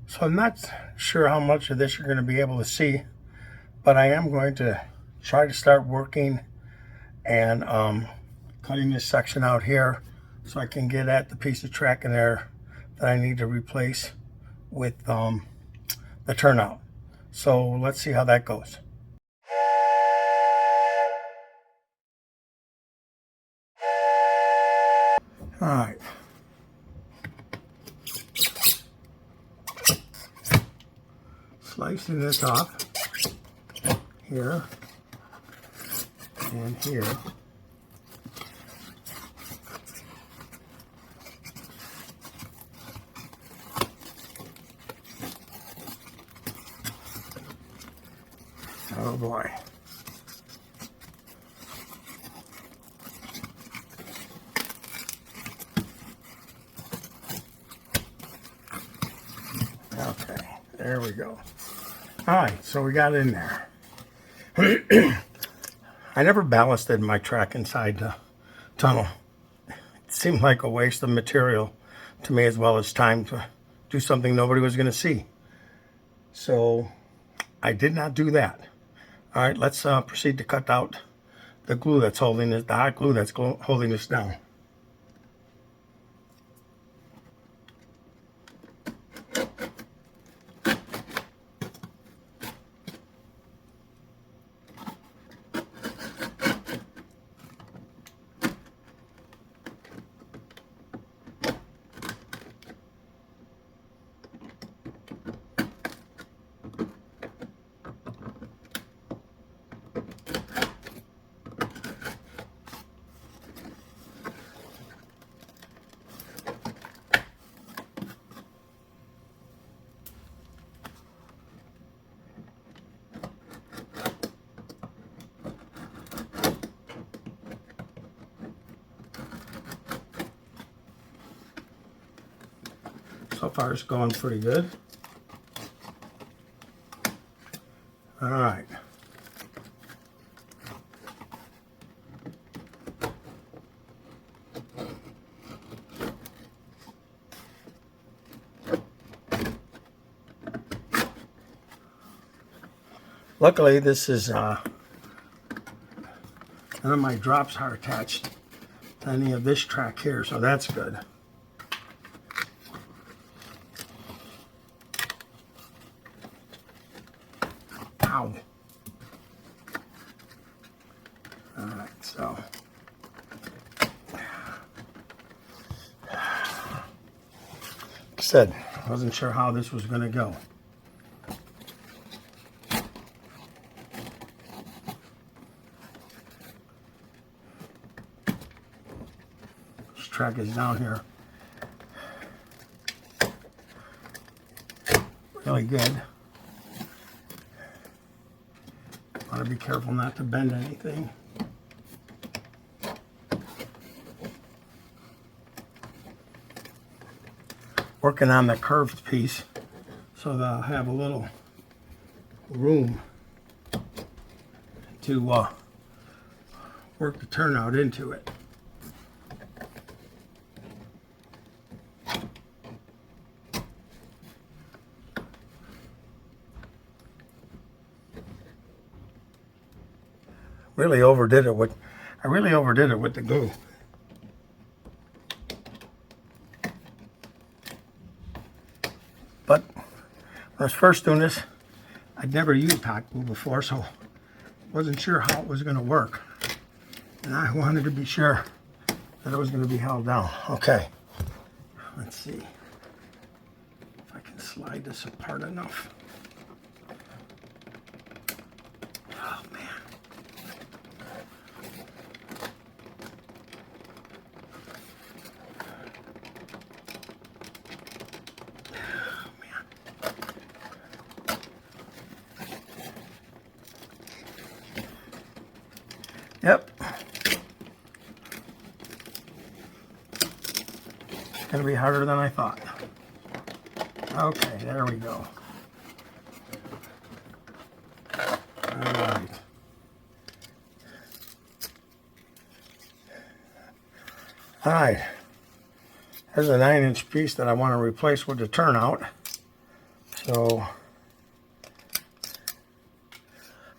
So I'm not sure how much of this you're going to be able to see, but I am going to try to start working and cutting this section out here so I can get at the piece of track in there that I need to replace with the turnout. So let's see how that goes. All right. Slicing this off here and here. Oh boy. Okay, there we go. All right, so we got in there. I never ballasted my track inside the tunnel. It seemed like a waste of material to me, as well as time to do something nobody was going to see. So I did not do that. All right, let's proceed to cut out the glue that's holding this, the hot glue that's holding this down. So far it's going pretty good. All right. Luckily, this is none of my drops are attached to any of this track here, so that's good. Ow. All right, so like I said, I wasn't sure how this was going to go. This track is down here really good. Want to be careful not to bend anything. Working on the curved piece so that I'll have a little room to work the turnout into it. I really overdid it with the glue. But when I was first doing this, I'd never used hot glue before, so wasn't sure how it was going to work. And I wanted to be sure that it was going to be held down. Okay, let's see if I can slide this apart enough. Oh man. Yep. It's going to be harder than I thought. Okay, there we go. All right. All right. There's a 9-inch piece that I want to replace with the turnout. So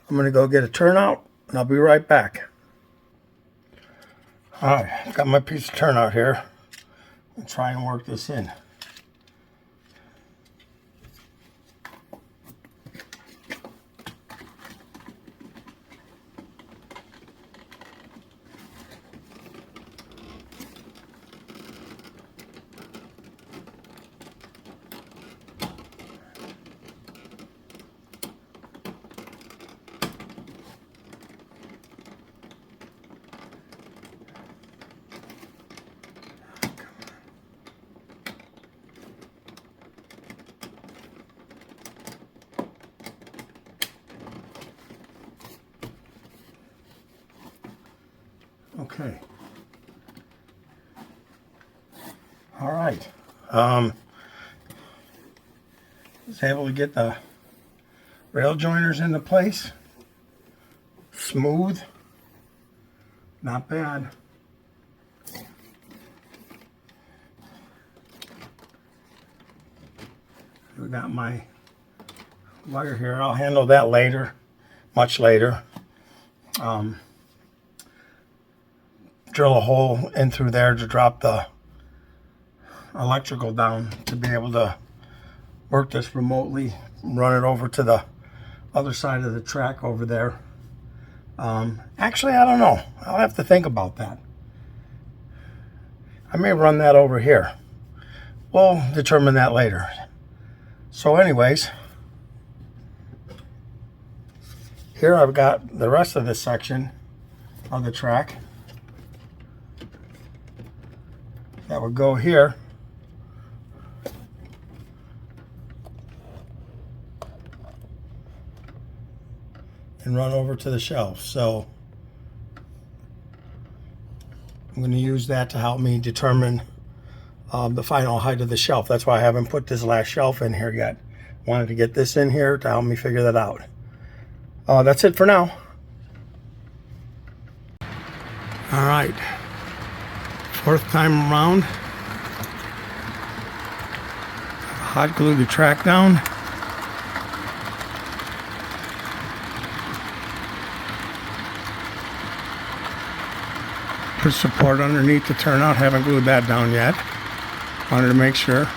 I'm going to go get a turnout and I'll be right back. All right, got my piece of turnout here. I'll try and work this in. Okay. All right. Was able to get the rail joiners into place. Smooth. Not bad. We got my wire here. I'll handle that later, much later. Drill a hole in through there to drop the electrical down to be able to work this remotely, run it over to the other side of the track over there. Actually, I don't know. I'll have to think about that. I may run that over here. We'll determine that later. So anyways, here I've got the rest of this section of the track that would go here. And run over to the shelf. So I'm going to use that to help me determine the final height of the shelf. That's why I haven't put this last shelf in here yet. Wanted to get this in here to help me figure that out. That's it for now. All right, fourth time around. Hot glue the track down. Put support underneath the turnout. Haven't glued that down yet. Wanted to make sure.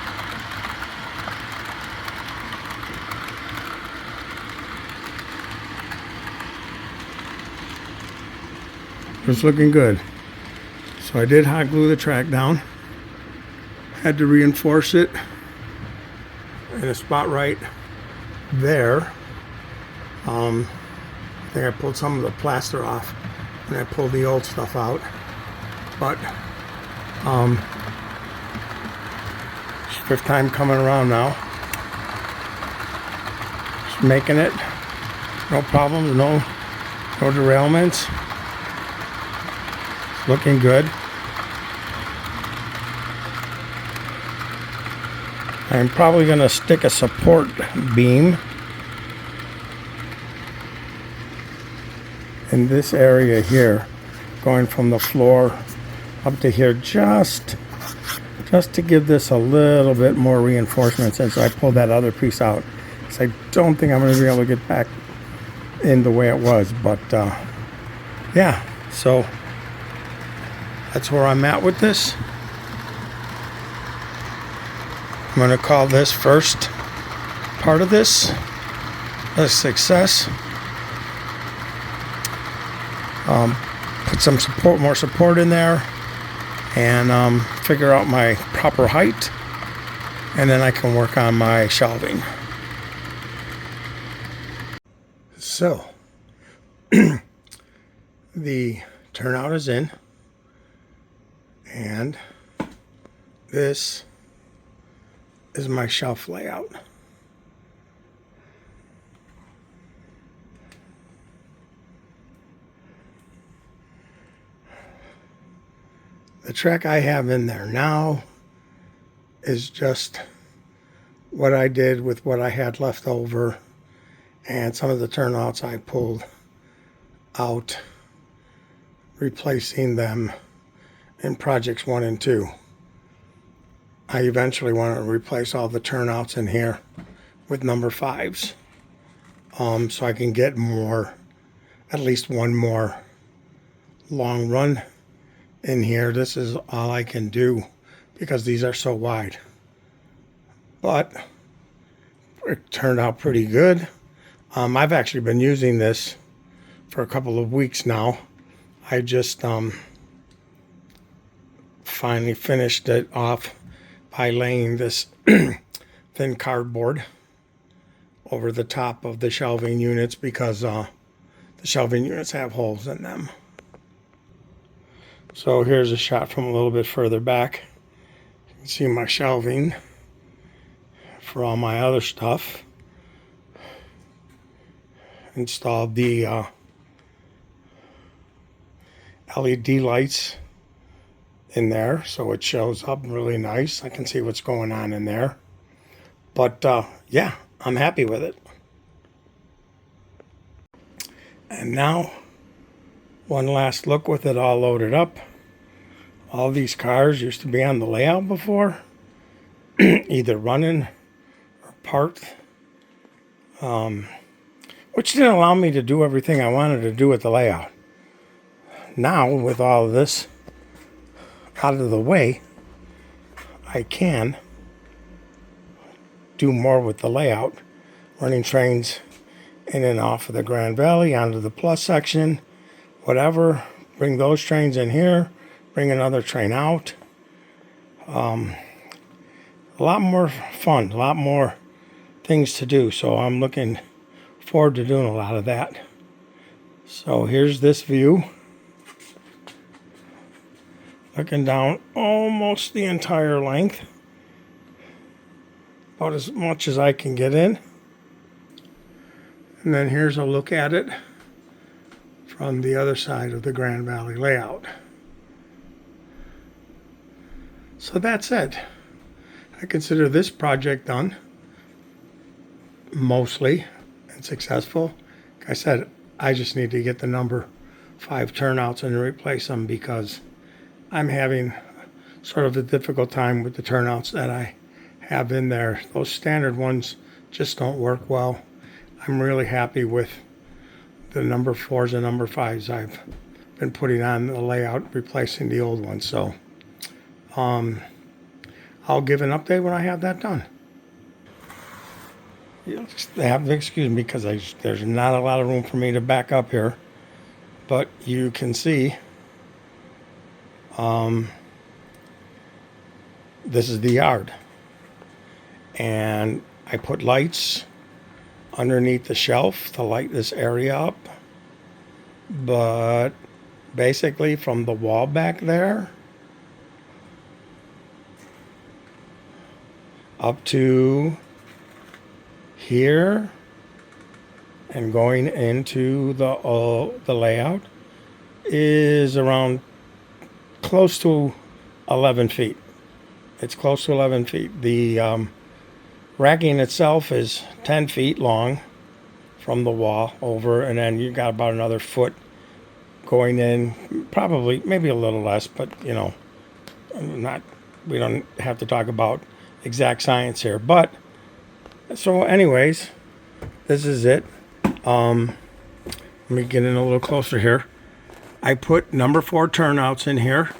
It's looking good. So I did hot glue the track down. Had to reinforce it in a spot right there. I think I pulled some of the plaster off and I pulled the old stuff out. But it's fifth time coming around now. Just making it. No problems, no derailments. It's looking good. I'm probably going to stick a support beam in this area here, going from the floor up to here, just to give this a little bit more reinforcement since I pulled that other piece out. Because I don't think I'm going to be able to get back in the way it was. But yeah, so that's where I'm at with this. I'm going to call this first part of this a success. Put some support, more support in there, and figure out my proper height, and then I can work on my shelving. So the turnout is in, and this is my shelf layout. The track I have in there now is just what I did with what I had left over and some of the turnouts I pulled out, replacing them in projects 1 and 2. I eventually want to replace all the turnouts in here with number 5s. So I can get more, at least one more long run in here. This is all I can do because these are so wide. But it turned out pretty good. I've actually been using this for a couple of weeks now. I just finally finished it off by laying this thin cardboard over the top of the shelving units because the shelving units have holes in them. So here's a shot from a little bit further back. You can see my shelving for all my other stuff. Installed the LED lights in there so it shows up really nice. I can see what's going on in there. But yeah, I'm happy with it. And now, one last look with it all loaded up. All these cars used to be on the layout before, either running or parked, which didn't allow me to do everything I wanted to do with the layout. Now, with all of this out of the way, I can do more with the layout, running trains in and off of the Grand Valley onto the plus section, whatever, bring those trains in here, bring another train out. A lot more fun, a lot more things to do, so I'm looking forward to doing a lot of that. So here's this view, looking down almost the entire length, about as much as I can get in. And then here's a look at it from the other side of the Grand Valley layout. So that's it. I consider this project done, mostly, and successful. Like I said, I just need to get the number 5 turnouts and replace them because I'm having sort of a difficult time with the turnouts that I have in there. Those standard ones just don't work well. I'm really happy with the number 4s and number 5s I've been putting on the layout, replacing the old ones. So I'll give an update when I have that done. You'll just have to excuse me because there's not a lot of room for me to back up here. But you can see this is the yard. And I put lights underneath the shelf to light this area up. But basically from the wall back there up to here and going into the layout is around close to 11 feet. It's close to 11 feet. The racking itself is 10 feet long from the wall over, and then you got about another foot going in, probably maybe a little less, but you know, we don't have to talk about exact science here. But so anyways, this is it. Let me get in a little closer here. I put number 4 turnouts in here.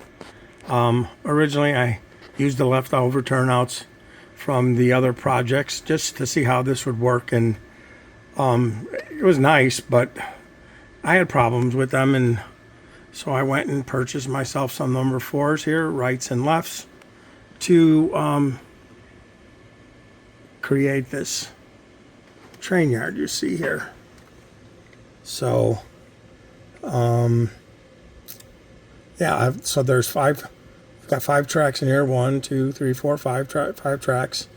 Originally I used the leftover turnouts from the other projects just to see how this would work, and it was nice, but I had problems with them, and so I went and purchased myself some number 4s here, rights and lefts, to create this train yard you see here. So yeah, so there's 5. I've got 5 tracks in here. 1, 2, 3, 4, 5 tracks,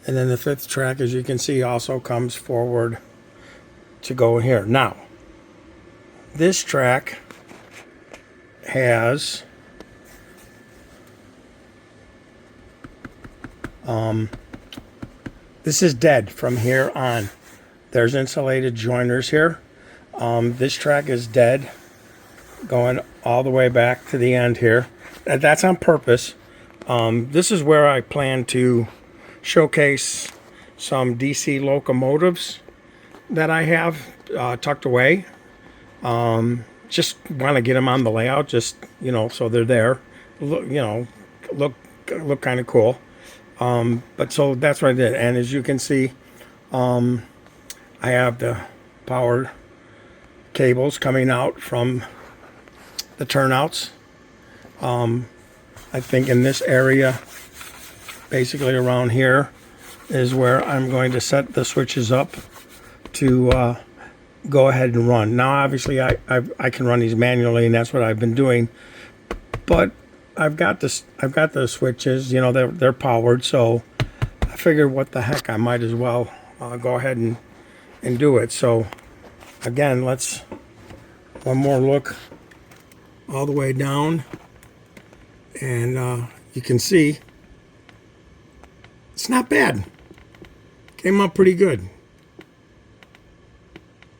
and then the 5th track, as you can see, also comes forward to go in here. Now, this track has this is dead from here on. There's insulated joiners here. This track is dead, going all the way back to the end here. That's on purpose. This is where I plan to showcase some DC locomotives that I have tucked away. Just want to get them on the layout, just, you know, so they're there. Look, you know, look kind of cool. But so that's what I did. And as you can see, I have the power cables coming out from the turnouts. I think in this area, basically around here, is where I'm going to set the switches up to go ahead and run. Now, obviously, I can run these manually, and that's what I've been doing. But I've got this. I've got the switches. You know, they're powered, so I figured, what the heck, I might as well go ahead and do it. So, again, let's one more look all the way down, and you can see it's not bad. Came out pretty good.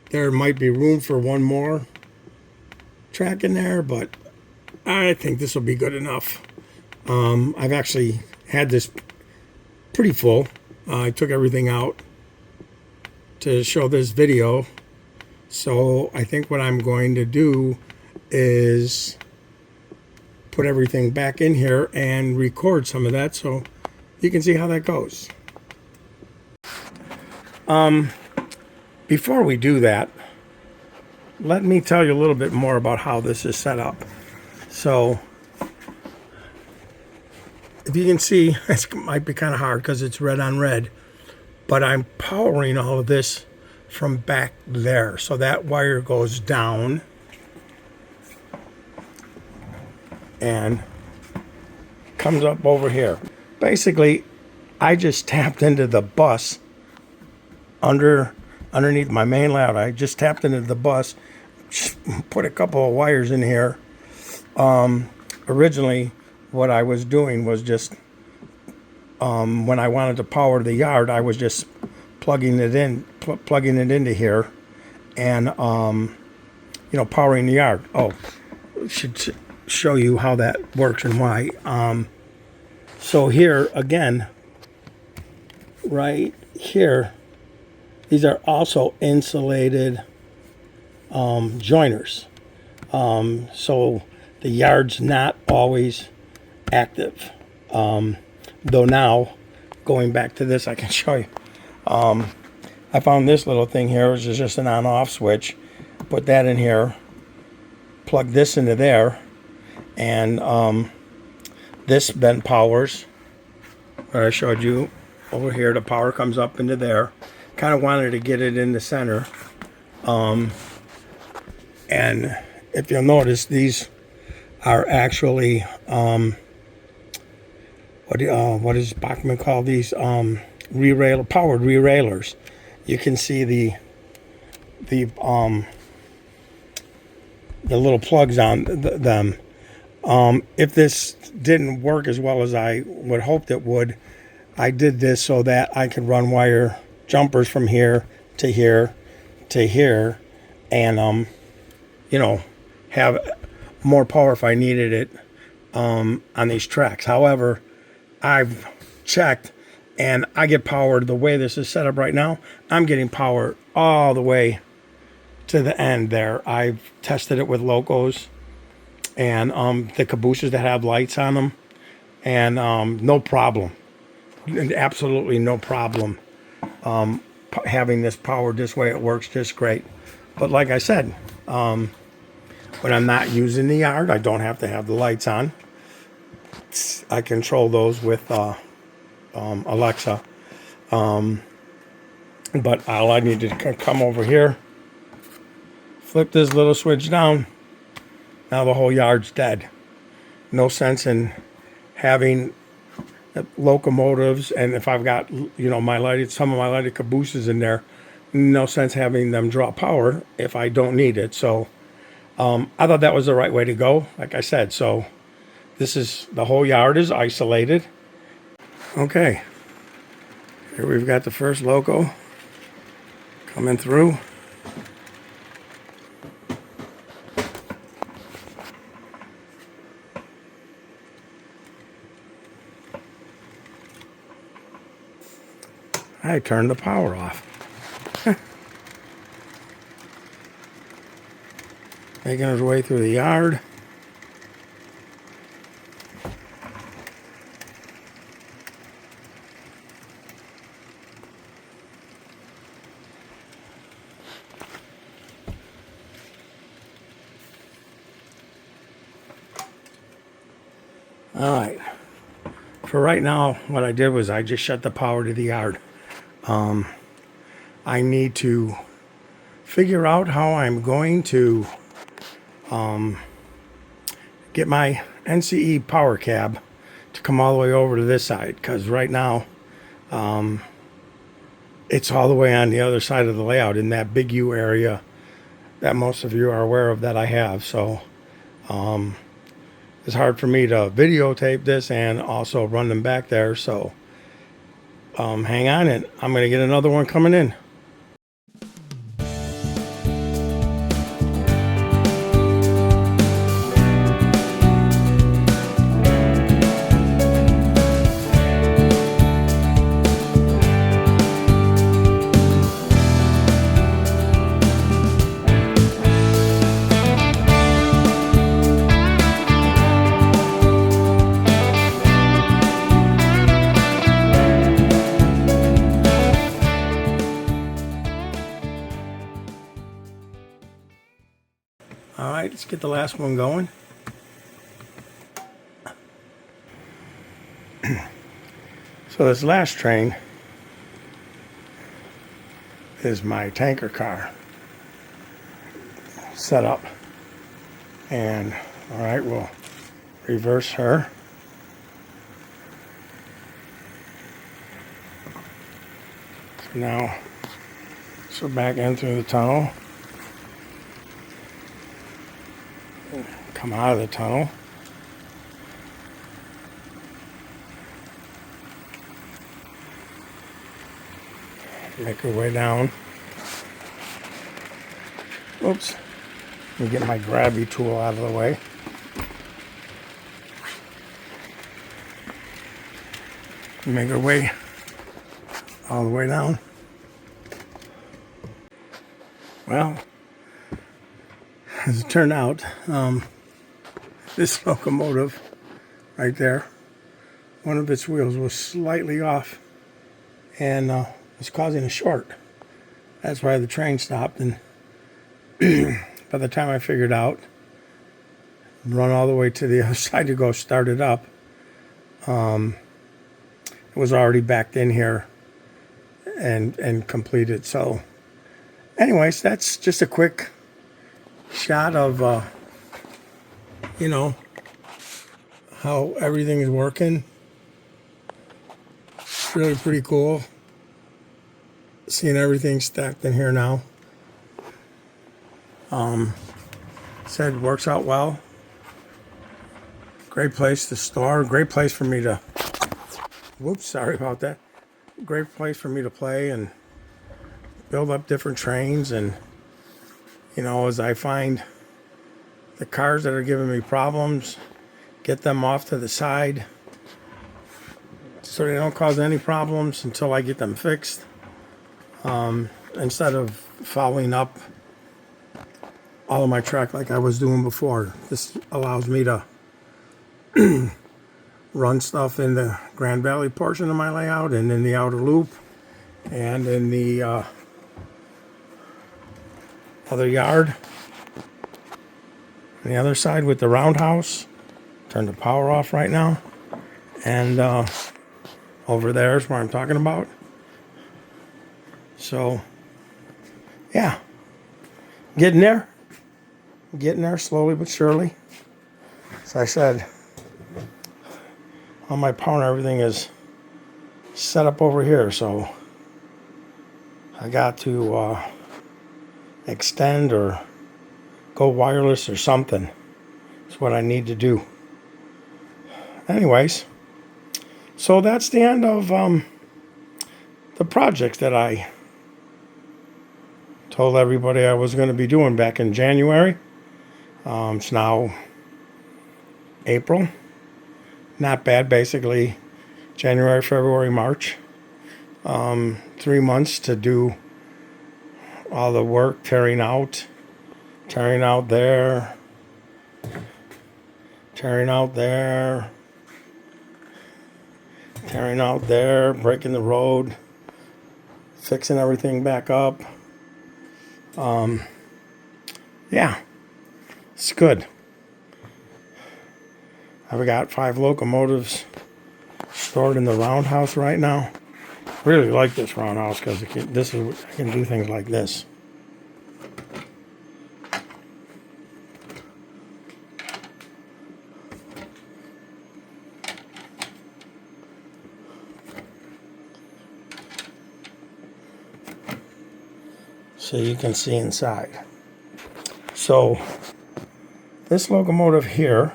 There might be room for one more track in there, but I think this will be good enough. I've actually had this pretty full. I took everything out to show this video. So I think what I'm going to do is put everything back in here and record some of that so you can see how that goes. Before we do that, let me tell you a little bit more about how this is set up. So, if you can see, it might be kind of hard because it's red on red, but I'm powering all of this from back there. So that wire goes down and comes up over here. Basically, I just tapped into the bus underneath my main layout. I just tapped into the bus, put a couple of wires in here. Originally, what I was doing was just, when I wanted to power the yard, I was just plugging it into here, and you know, powering the yard. Oh, should show you how that works and why. So here again, right here, these are also insulated joiners. So the yard's not always active. Though now, going back to this, I can show you. I found this little thing here, which is just an on-off switch. Put that in here, plug this into there, and this then powers. What I showed you over here, the power comes up into there. Kind of wanted to get it in the center. And if you'll notice, these are actually what does Bachmann call these? Powered re-railers. You can see the little plugs on them. If this didn't work as well as I would hope it would, I did this so that I could run wire jumpers from here to here to here, and you know, have more power if I needed it on these tracks. However, I've checked, and I get powered the way this is set up right now. I'm getting power all the way to the end there. I've tested it with locos and the cabooses that have lights on them, and no problem. Absolutely no problem having this powered this way. It works just great. But like I said, when I'm not using the yard, I don't have to have the lights on. I control those with Alexa. But all I need to come over here, flip this little switch down. Now the whole yard's dead. No sense in having locomotives, and if I've got, you know, some of my lighted cabooses in there, no sense having them draw power if I don't need it. So I thought that was the right way to go, like I said. So the whole yard is isolated. Okay, here we've got the first loco coming through. I turned the power off. Making his way through the yard. All right. For right now, what I did was I just shut the power to the yard. I need to figure out how I'm going to get my NCE power cab to come all the way over to this side, because right now it's all the way on the other side of the layout in that big U area that most of you are aware of that I have. So it's hard for me to videotape this and also run them back there. So hang on, and I'm going to get another one coming in. All right, let's get the last one going. So this last train is my tanker car set up. And all right, we'll reverse her. So now, so back in through the tunnel. Come out of the tunnel. Make our way down. Oops. Let me get my grabby tool out of the way. Make our way all the way down. Well, as it turned out, this locomotive right there, one of its wheels was slightly off and was causing a short. That's why the train stopped, and by the time I figured out, run all the way to the other side to go start it up, it was already backed in here and completed. So anyways, that's just a quick shot of you know, how everything is working. It's really pretty cool seeing everything stacked in here now. Said works out well. Great place to store. Great place for me to, whoops, sorry about that. Great place for me to play and build up different trains. And you know, as I find the cars that are giving me problems, get them off to the side so they don't cause any problems until I get them fixed. Instead of following up all of my track like I was doing before. This allows me to run stuff in the Grand Valley portion of my layout and in the outer loop and in the other yard. On the other side with the roundhouse. Turn the power off right now. And over there is where I'm talking about. So, yeah. Getting there. Getting there slowly but surely. As I said, all my power and everything is set up over here. So, I got to extend or go wireless or something. It's what I need to do. Anyways, so that's the end of the projects that I told everybody I was going to be doing back in January. It's now April. Not bad, basically January, February, March. 3 months to do all the work, tearing out there, tearing out there, tearing out there, breaking the road, fixing everything back up. Yeah, it's good. I've got 5 locomotives stored in the roundhouse right now. Really like this roundhouse because I can do things like this. So you can see inside. So this locomotive here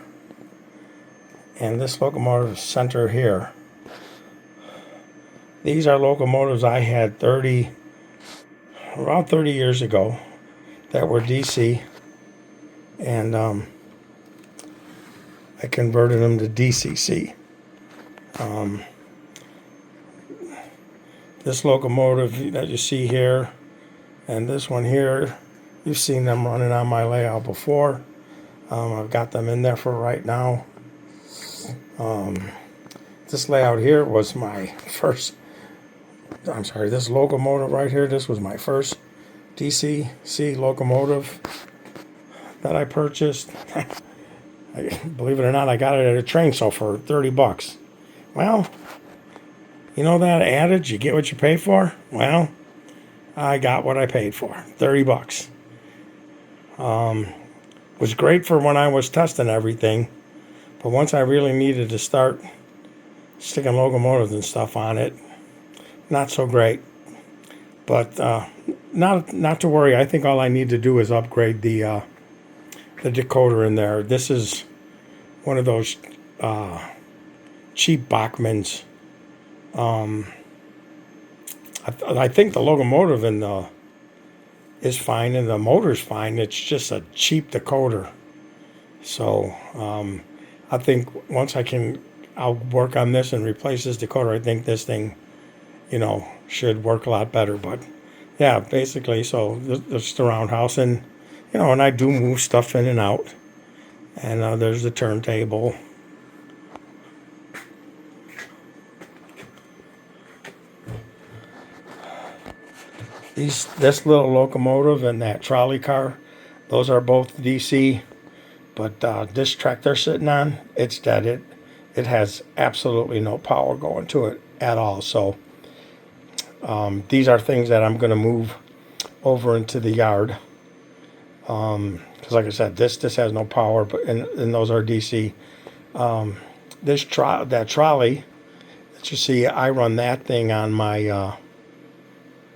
and this locomotive center here, these are locomotives I had around 30 years ago that were DC, and I converted them to DCC. This locomotive that you see here and this one here, you've seen them running on my layout before. I've got them in there for right now. This layout here was my first, this locomotive right here, this was my first DCC locomotive that I purchased. Believe it or not, I got it at a train show for 30 bucks. Well, you know that adage, you get what you pay for? Well, I got what I paid for, 30 bucks. Was great for when I was testing everything, but once I really needed to start sticking locomotives and stuff on it, not so great. But not to worry. I think all I need to do is upgrade the decoder in there. This is one of those cheap Bachmans. I think the locomotive is fine and the motor's fine. It's just a cheap decoder. So I think once I'll work on this and replace this decoder. I think this thing, should work a lot better. But yeah, basically, so there's the roundhouse, and and I do move stuff in and out. And there's the turntable. This little locomotive and that trolley car, those are both DC, but this track they're sitting on, it's dead. It has absolutely no power going to it at all. So these are things that I'm going to move over into the yard. Because like I said, this has no power, but and those are DC. That trolley that you see, I run that thing on my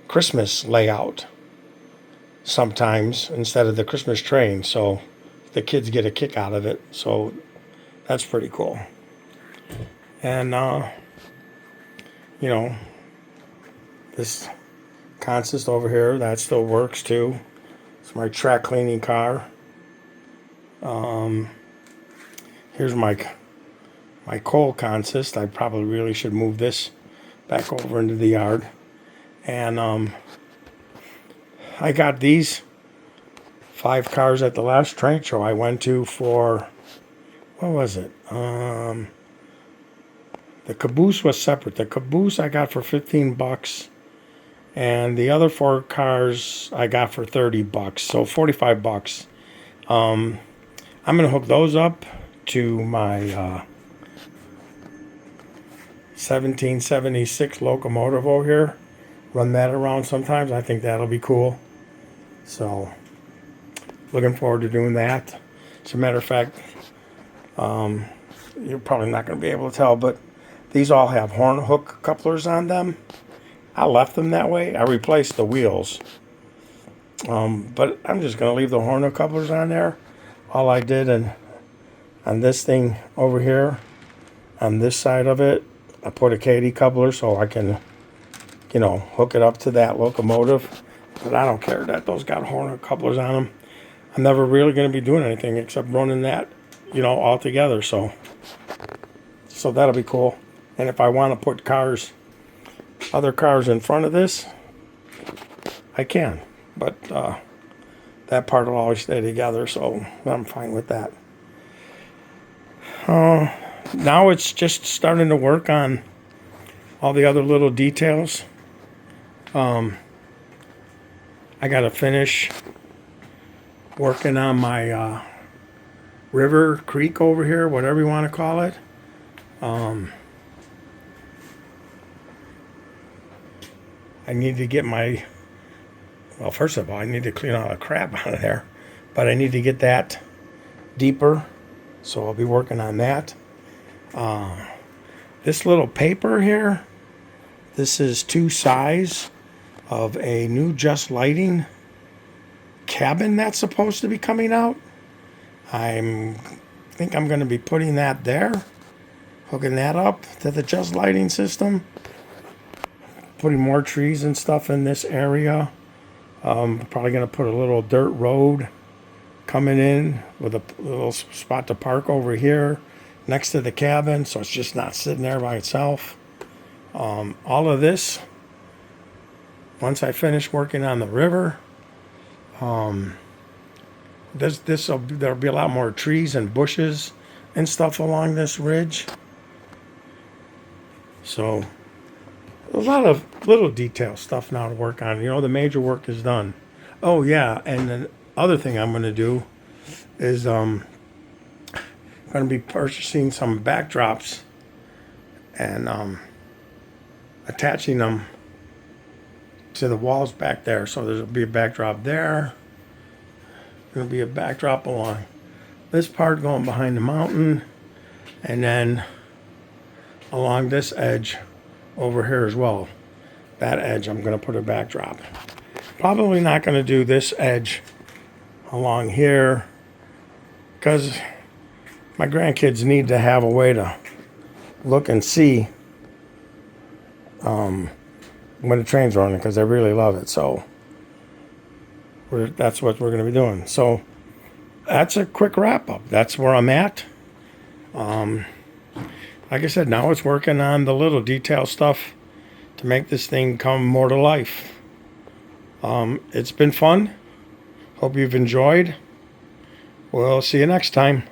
Christmas layout sometimes instead of the Christmas train, so the kids get a kick out of it. So that's pretty cool. And this consist over here, that still works too. It's my track cleaning car. Here's my coal consist. I probably really should move this back over into the yard. And I got these 5 cars at the last train show I went to for, what was it? The caboose was separate. The caboose I got for 15 bucks. And the other 4 cars I got for 30 bucks. So 45 bucks. I'm going to hook those up to my 1776 locomotive over here. Run that around sometimes. I think that'll be cool. So, looking forward to doing that. As a matter of fact, you're probably not going to be able to tell, but these all have horn hook couplers on them. I left them that way. I replaced the wheels. But I'm just going to leave the horn hook couplers on there. All I did on this thing over here, on this side of it, I put a Katy coupler so I can hook it up to that locomotive. But I don't care that those got horn hook couplers on them. I'm never really going to be doing anything except running that, all together. So that'll be cool. And if I want to put cars other cars in front of this, I can. But that part will always stay together, so I'm fine with that. Now it's just starting to work on all the other little details. I got to finish working on my river, creek over here, whatever you want to call it. I need to get my, well, first of all, I need to clean all the crap out of there, but I need to get that deeper, so I'll be working on that. This little paper here, this is 2 size of a new Just Lighting cabin that's supposed to be coming out. I think I'm going to be putting that there, hooking that up to the Just Lighting system, putting more trees and stuff in this area. Probably going to put a little dirt road coming in with a little spot to park over here next to the cabin, so it's just not sitting there by itself. All of this, once I finish working on the river, there'll be a lot more trees and bushes and stuff along this ridge. So a lot of little detail stuff now to work on. You know, the major work is done. Oh yeah, and the other thing I'm going to do is I'm going to be purchasing some backdrops and attaching them to the walls back there. So there'll be a backdrop there. There'll be a backdrop along this part going behind the mountain, and then along this edge over here as well. That edge I'm going to put a backdrop. Probably not going to do this edge along here because my grandkids need to have a way to look and see when the train's running, because they really love it. So that's what we're going to be doing. So that's a quick wrap up. That's where I'm at. Like I said, now it's working on the little detail stuff to make this thing come more to life. It's been fun. Hope you've enjoyed. We'll see you next time.